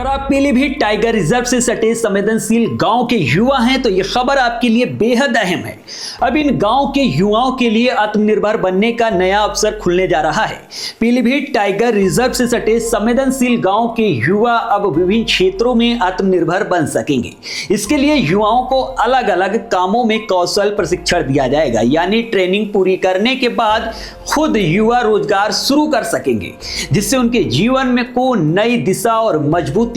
अगर आप Pilibhit tiger reserve से सटे संवेदनशील गांव के युवा हैं तो यह खबर आपके लिए बेहद अहम है। अब इन गांव के युवाओं के लिए आत्मनिर्भर बनने का नया अवसर खुलने जा रहा है। पीलीभीत टाइगर रिजर्व से सटे संवेदनशील गांव के युवा अब विभिन्न क्षेत्रों में आत्मनिर्भर बन सकेंगे। इसके लिए युवाओं को अलग अलग कामों में कौशल प्रशिक्षण दिया जाएगा, यानी ट्रेनिंग पूरी करने के बाद खुद युवा रोजगार शुरू कर सकेंगे, जिससे उनके जीवन में को नई दिशा और मजबूती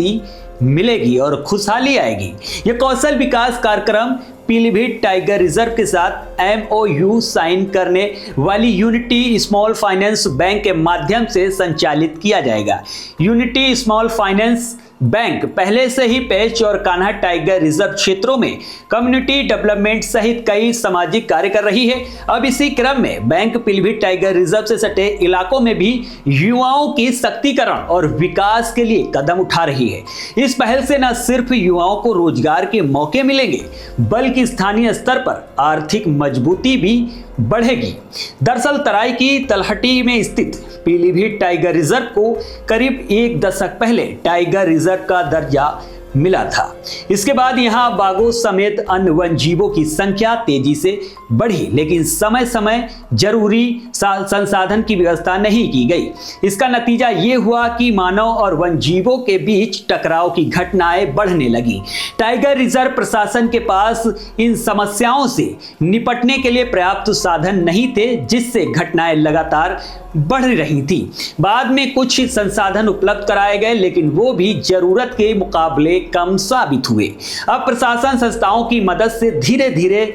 मिलेगी और खुशहाली आएगी। यह कौशल विकास कार्यक्रम पीलीभीत टाइगर रिजर्व के साथ MOU साइन करने वाली यूनिटी स्मॉल फाइनेंस बैंक के माध्यम से संचालित किया जाएगा। यूनिटी स्मॉल फाइनेंस बैंक पहले से ही पेंच और कान्हा टाइगर रिजर्व क्षेत्रों में कम्युनिटी डेवलपमेंट सहित कई सामाजिक कार्य कर रही है। अब इसी क्रम में बैंक पीलीभीत टाइगर रिजर्व से सटे इलाकों में भी युवाओं की सशक्तिकरण और विकास के लिए कदम उठा रही है। इस पहल से न सिर्फ युवाओं को रोजगार के मौके मिलेंगे, बल्कि स्थानीय स्तर पर आर्थिक मजबूती भी बढ़ेगी। दरअसल तराई की तलहटी में स्थित पीलीभीत टाइगर रिजर्व को करीब एक दशक पहले टाइगर रिजर्व का दर्जा मिला था। इसके बाद यहां बाघों समेत अन्य वन जीवों की संख्या तेजी से बढ़ी, लेकिन समय समय जरूरी संसाधन की व्यवस्था नहीं की गई। इसका नतीजा ये हुआ कि मानव और वन जीवों के बीच टकराव की घटनाएं बढ़ने लगी। टाइगर रिजर्व प्रशासन के पास इन समस्याओं से निपटने के लिए पर्याप्त साधन नहीं थे, जिससे घटनाएं लगातार बढ़ रही थी। बाद में कुछ संसाधन उपलब्ध कराए गए, लेकिन वो भी जरूरत के मुकाबले कम साबित हुए। अब प्रशासन संस्थाओं की मदद से धीरे धीरे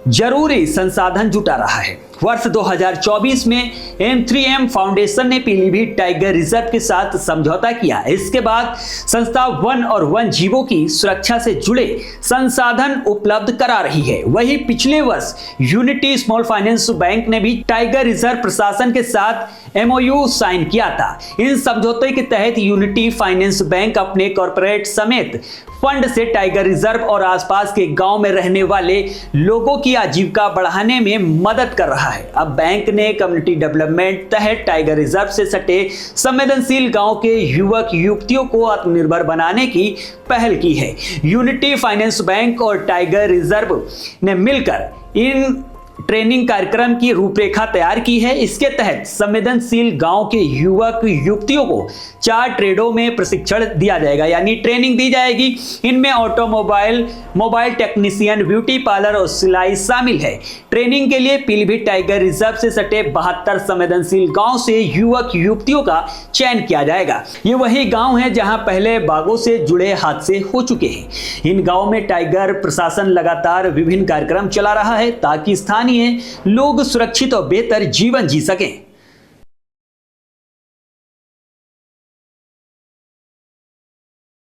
जरूरी संसाधन जुटा रहा है। वर्ष 2024 में M3M फाउंडेशन ने पीलीभीत टाइगर रिजर्व के साथ समझौता किया। इसके बाद संस्था वन और वन जीवों की सुरक्षा से जुड़े संसाधन उपलब्ध करा रही है। वहीं पिछले वर्ष यूनिटी स्मॉल फाइनेंस बैंक ने भी टाइगर रिजर्व प्रशासन के साथ MOU साइन किया था। इन समझौते के तहत यूनिटी फाइनेंस बैंक अपने कॉर्पोरेट समेत फंड से टाइगर रिजर्व और आसपास के गांव में रहने वाले लोगों की आजीविका बढ़ाने में मदद कर रहा है। अब बैंक ने कम्युनिटी डेवलपमेंट तहत टाइगर रिजर्व से सटे संवेदनशील गांव के युवक युवतियों को आत्मनिर्भर बनाने की पहल की है। यूनिटी फाइनेंस बैंक और टाइगर रिजर्व ने मिलकर इन ट्रेनिंग कार्यक्रम की रूपरेखा तैयार की है। इसके तहत संवेदनशील गांव के युवक युवतियों को 4 ट्रेडों में प्रशिक्षण दिया जाएगा, यानी ट्रेनिंग दी जाएगी। इनमें automobile, mobile technician, beauty parlour और सिलाई शामिल है। ट्रेनिंग के लिए पीलीभीत टाइगर रिजर्व से सटे 72 संवेदनशील गांव से युवक युवतियों का चयन किया जाएगा। ये वही गांव है जहां पहले बाघों से जुड़े हादसे हो चुके हैं। इन गांव में टाइगर प्रशासन लगातार विभिन्न कार्यक्रम चला रहा है ताकि स्थानीय लोग सुरक्षित और बेहतर जीवन जी सकें।